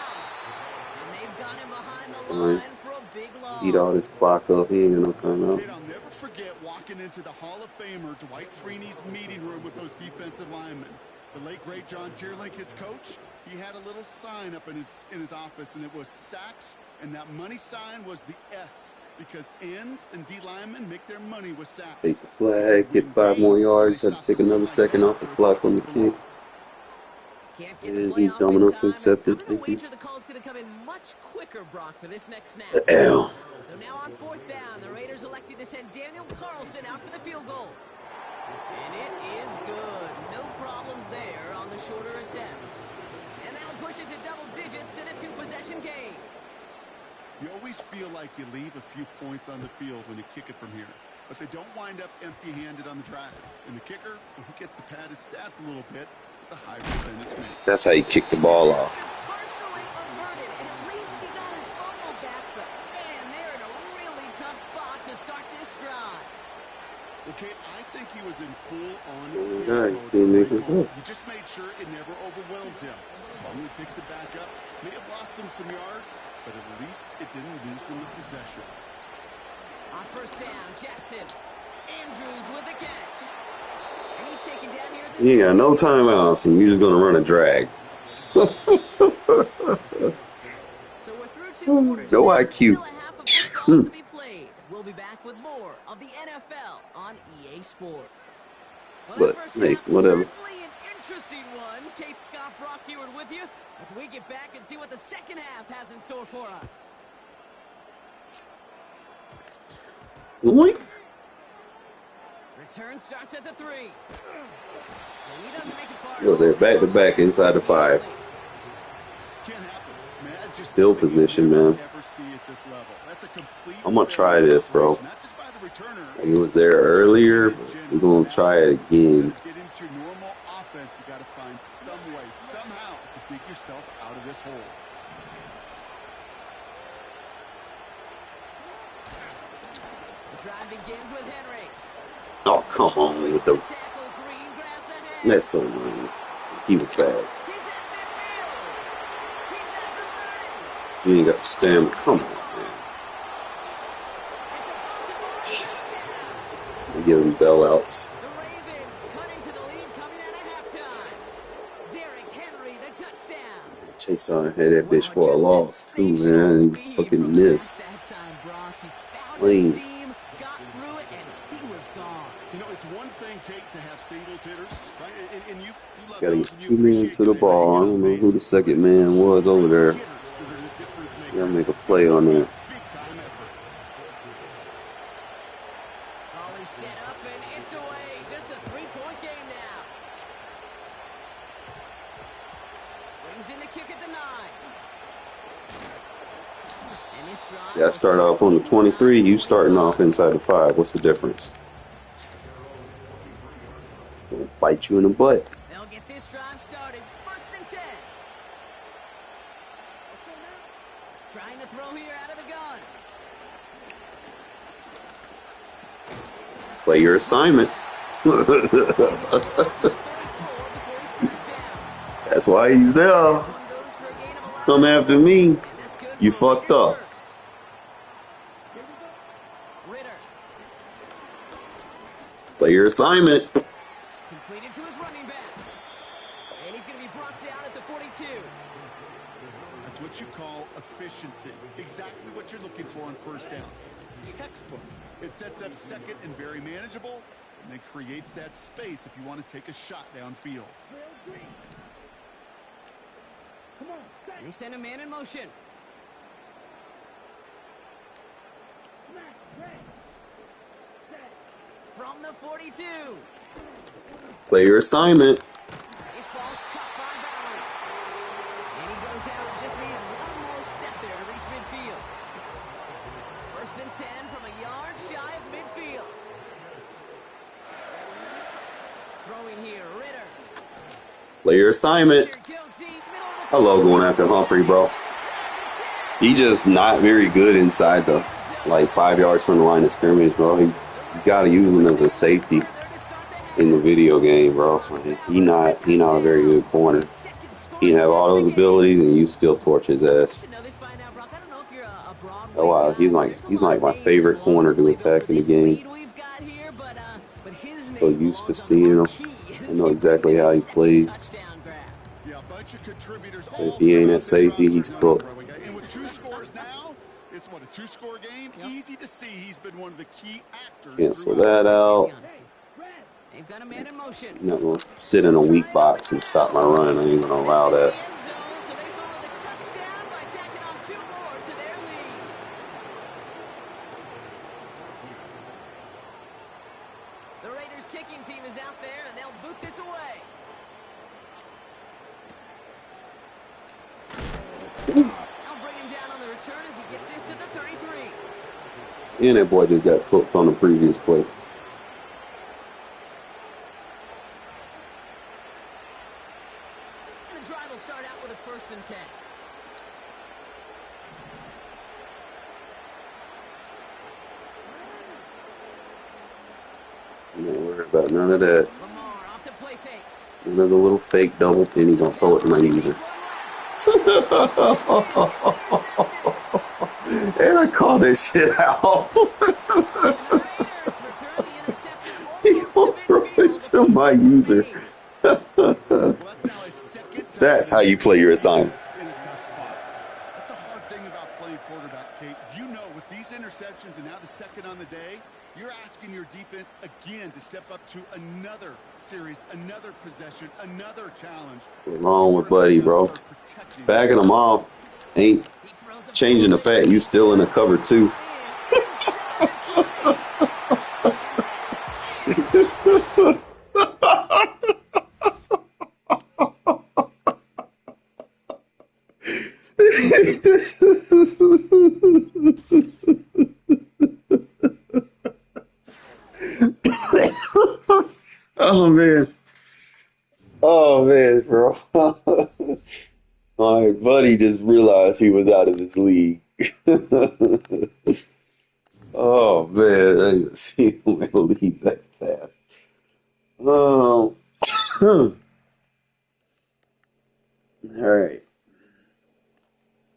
they've got him behind the line for a big loss. eat all this clock up. He ain't got no timeout. Kate, I'll never forget walking into the Hall of Famer Dwight Freeney's meeting room with those defensive linemen. The late, great John Tierlink, his coach, he had a little sign up in his office, and it was sacks, and that money sign was the S, because ends and D linemen make their money with sacks. Take the flag, get 5 more yards. Had to take another second off the clock on the kick. Can't get And the play he's off dumb in enough to time, accept and it. I'm gonna Thank you. wager the call's going to come in much quicker, Brock, for this next snap. Damn. So now on fourth down, the Raiders elected to send Daniel Carlson out for the field goal. And it is good. No problems there on the shorter attempt. And that'll push it to double digits in a 2-possession game. You always feel like you leave a few points on the field when you kick it from here, but they don't wind up empty-handed on the drive. And the kicker, he gets to pad his stats a little bit with a high percentage make. That's how you kick the ball off. Partially averted, and at least he got his fumble back. But man, they're in a really tough spot to start this drive. Okay, I think he was in full-on God, mode can't make for this the up. He just made sure it never overwhelmed him. Finally picks it back up. May have lost him some yards, but at least it didn't lose them the possession. On first down, Jackson. Andrews with the catch. And he's taken down here at the You ain't got no 16. timeouts, and you're just gonna run a drag. So we're through 2 quarters. No now. IQ. Still a half of football to be played. We'll be back with more of the NFL on EA Sports. Well, But, that first hey, half, whatever. certainly an interesting one. Kate, Scott, Brock Heward with you as we get back and see what the second half has in store for us. Boink. Return starts at the 3. And he doesn't make it far. Yo, they're back to back inside the 5. Can't happen. Man, that's just Field something you position, never, man. ever see at this level. That's a complete I'm gonna try this, bro. not just by the returner. Like it was there earlier, but we're gonna try it again. To get into your normal offense, you got to find some way, somehow, to dig yourself out of this hole. The drive begins with Henry. Oh, come on with the. Tackle, Greengrass ahead. That's so annoying. He was bad. He's at midfield. He's at the 30. You ain't got to stand. Come on, man. It's a Baltimore touchdown. They give him bailouts. The Ravens cutting to the lead coming out of halftime. Derrick Henry, the touchdown. Chase on had that bitch for a loss too, man. He fucking missed. That time, Brock. He found Clean. a seam, got through it, and he was gone. You know, it's one thing, Kate, to have singles hitters, right? And you love Gotta those, get and you 2 men appreciate to the guys ball. I that don't get know on who the base. second man was over there. Hitters that are the difference makers. Gotta make a play on that. Big time effort. Volley set up, and it's away. Just a 3-point game now. Brings in the kick at the 9. And this drive Yeah, I start off on the 23. You starting off inside the 5. What's the difference? Gonna bite you in the butt. They'll get this drive started. First and 10. Trying to throw here out of the gun. Play your assignment. That's why he's there. Come after me. You fucked up. Play your assignment. Completed to his running back. And he's going to be brought down at the 42. That's what you call efficiency. Exactly what you're looking for on first down. Textbook. It sets up second and very manageable, and it creates that space if you want to take a shot downfield. And he sent a man in motion. From the 42. Play your assignment. This ball's cut by balance. And he goes out and just needed one more step there to reach midfield. 1st and 10 from a yard shy of midfield. Throwing here, Ritter. Play your assignment. I love going after Humphrey, bro. He just not very good inside the, like, 5 yards from the line of scrimmage, bro. You got to use him as a safety in the video game, bro. He not a very good corner. He have all those abilities, and you still torch his ass. Oh wow, he's like my favorite corner to attack in the game. So used to seeing him. I know exactly how he plays. But if he ain't at safety, he's cooked. And with 2 scores now, it's what, a 2-score game? Easy to see he's been one of the key actors. Cancel that out. They've got a man in motion. I'm not gonna sit in a weak box and stop my run. I ain't gonna allow that. The Raiders kicking team is out there, and they'll boot this away. I'll bring him down on the return as he gets this to the 33. And that boy just got cooked on the previous play. And the drive will start out with a 1st and 10. I'm not worried about none of that. Lamar off the play fake. None of the little fake double pin. He's gonna throw it to my user. And I called this shit out. He gonna throw it to my user. That's how you play your assignment. In a tough spot. That's a hard thing about playing quarterback, Kate. You know, with these interceptions and now the second on the day, you're asking your defense again to step up to another series, another possession, another challenge. What's wrong with Buddy, bro? Backing him off ain't changing the fact you still in the cover too. Oh man, bro. My buddy just realized he was out of his league. Oh man, I didn't see him leave that fast. All right.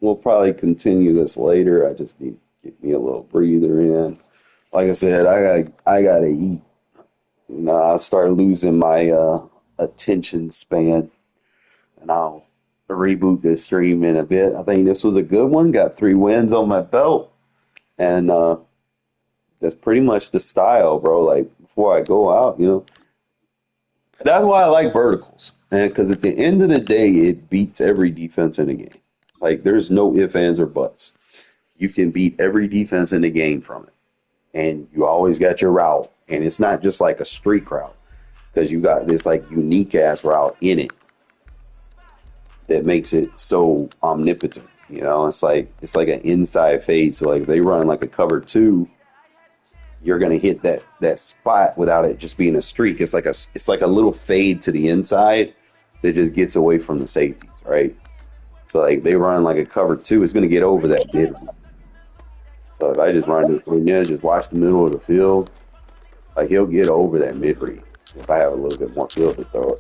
We'll probably continue this later. I just need to get me a little breather in. Like I said, I gotta eat. You know, I start losing my attention span, and I'll reboot this stream in a bit. I think this was a good one. Got 3 wins on my belt, and that's pretty much the style, bro. Like before I go out, you know, that's why I like verticals, and because at the end of the day, it beats every defense in the game. Like there's no ifs, ands, or buts. You can beat every defense in the game from it, and you always got your route, and it's not just like a streak route. Because you got this like unique ass route in it that makes it so omnipotent. You know, it's like an inside fade. So like they run like a cover 2, you're gonna hit that spot without it just being a streak. It's like a little fade to the inside that just gets away from the safeties, right? So like they run like a cover 2, it's gonna get over that mid. So if I just run this, just watch the middle of the field, like he'll get over that mid read. if I have a little bit more field to throw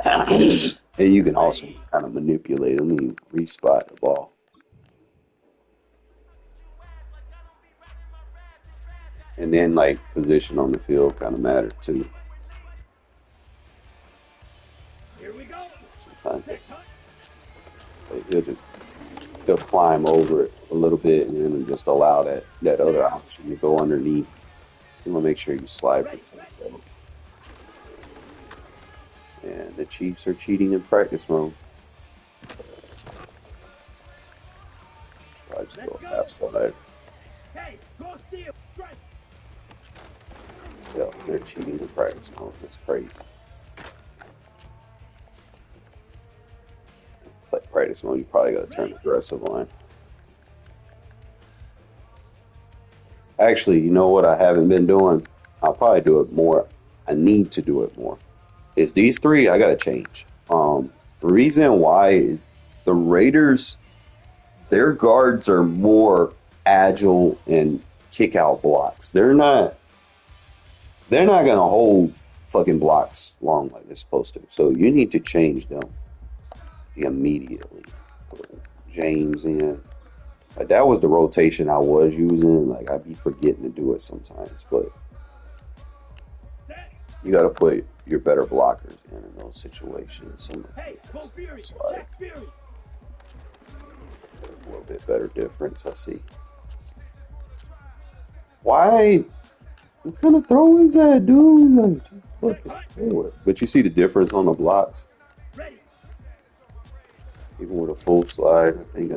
it. And you can also kind of manipulate them and respot the ball. And then, like, position on the field kind of matters too. Sometimes he'll climb over it a little bit and then just allow that other option to go underneath. You want to make sure you slide protect that. And the Chiefs are cheating in practice mode. I just go half slide. Yeah, they're cheating in practice mode. That's crazy. It's like practice mode. You probably got to turn aggressive line. Actually, you know what I haven't been doing? I'll probably do it more. I need to do it more. Is these three I got to change. The reason why is the Raiders, their guards are more agile and kick out blocks. They're not going to hold fucking blocks long like they're supposed to. So you need to change them immediately. Put James in. Like, that was the rotation I was using. Like, I'd be forgetting to do it sometimes, but you got to put your better blockers in those situations. There's a little bit better difference, I see. Why? What kind of throw is that, dude? Like, just fucking throw it. But you see the difference on the blocks? Even with a full slide, I think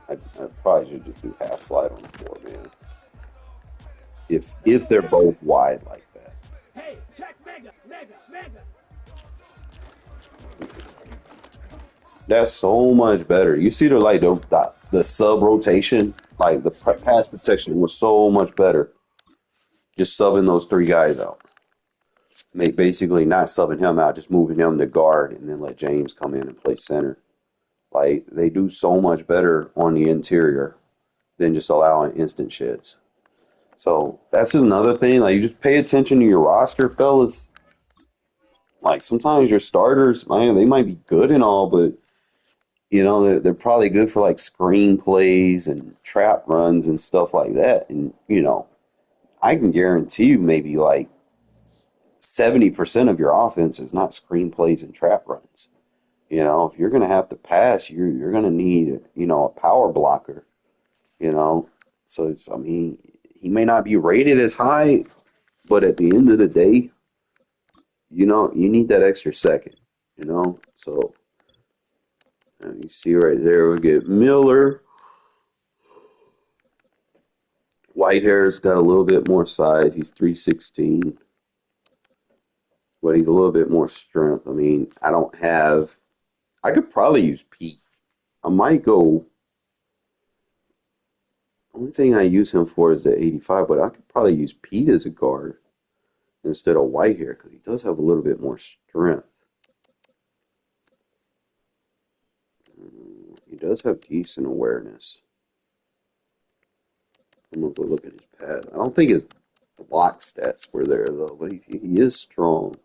I probably should just do half slide on the floor, man. If they're both wide like that. Hey, check mega. That's so much better. You see the sub rotation, like the pass protection was so much better. Just subbing those three guys out. Basically not subbing him out, just moving him to guard and then let James come in and play center. Like, they do so much better on the interior than just allowing instant shits. So that's another thing. Like, you just pay attention to your roster, fellas. Like, sometimes your starters, man, they might be good and all, but you know, they're probably good for like screen plays and trap runs and stuff like that. And you know, I can guarantee you maybe like 70% of your offense is not screen plays and trap runs. You know, if you're going to have to pass, you're going to need, you know, a power blocker, you know. So, I mean, he may not be rated as high, but at the end of the day, you know, you need that extra second, you know. So, you see right there, we get Miller. Whitehair's got a little bit more size. He's 316, but he's a little bit more strength. I mean, I could probably use Pete. I might go. Only thing I use him for is the 85, but I could probably use Pete as a guard instead of Whitehair because he does have a little bit more strength. He does have decent awareness. I'm gonna go look at his pass. I don't think his block stats were there though, but he is strong.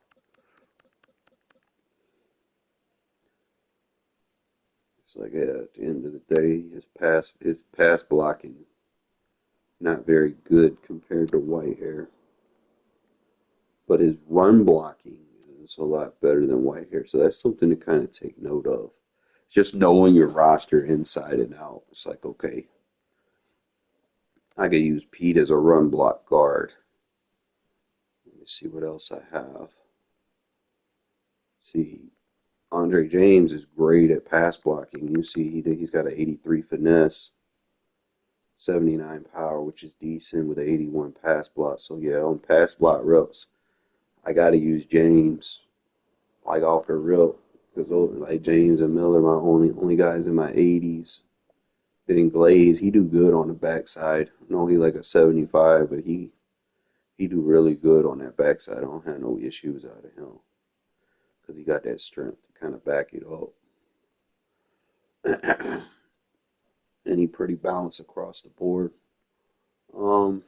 It's like, yeah, at the end of the day, his pass blocking not very good compared to Whitehair, but his run blocking is a lot better than Whitehair. So that's something to kind of take note of. Just knowing your roster inside and out. It's like, okay, I could use Pete as a run block guard. Let me see what else I have. See, Andre James is great at pass blocking. You see, he's got an 83 finesse, 79 power, which is decent with an 81 pass block. So yeah, on pass block reps, I got to use James like off the rip because like James and Miller, my only guys in my 80s. Then Glaze, he do good on the backside. I know he like a 75, but he do really good on that backside. I don't have no issues out of him because he got that strength to kind of back it up. And he pretty balanced across the board. But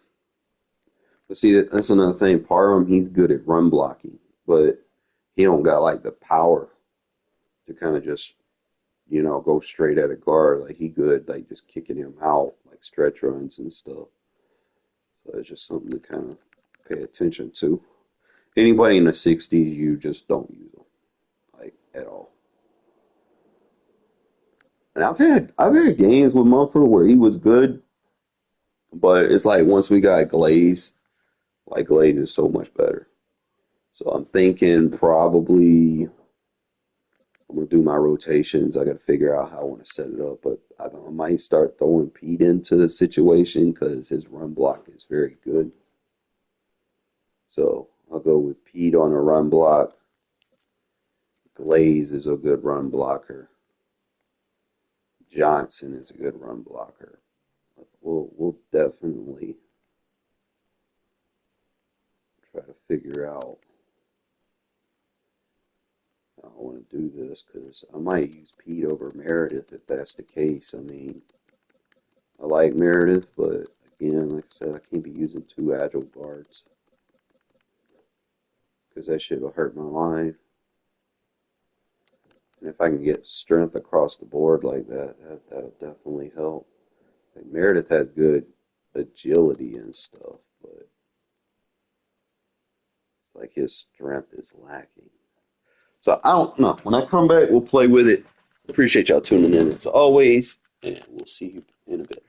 see, that's another thing. Parham, he's good at run blocking. but he don't got like the power to kind of just, go straight at a guard. Like he good, like just kicking him out, like stretch runs and stuff. So it's just something to kind of pay attention to. Anybody in the 60s, you just don't use them, like at all. And I've had games with Mumford where he was good, but it's like once we got Glaze, like Glaze is so much better. So I'm thinking probably I'm gonna do my rotations. I got to figure out how I want to set it up, but I might start throwing Pete into the situation because his run block is very good. So I'll go with Pete on a run block. Glaze is a good run blocker. Johnson is a good run blocker. We'll definitely try to figure out how I want to do this because I might use Pete over Meredith if that's the case. I mean, I like Meredith, but again, like I said, I can't be using two agile guards because that shit will hurt my line. And if I can get strength across the board like that'll definitely help. Like Meredith has good agility and stuff, but it's like his strength is lacking. So I don't know. When I come back, we'll play with it. Appreciate y'all tuning in as always, and we'll see you in a bit.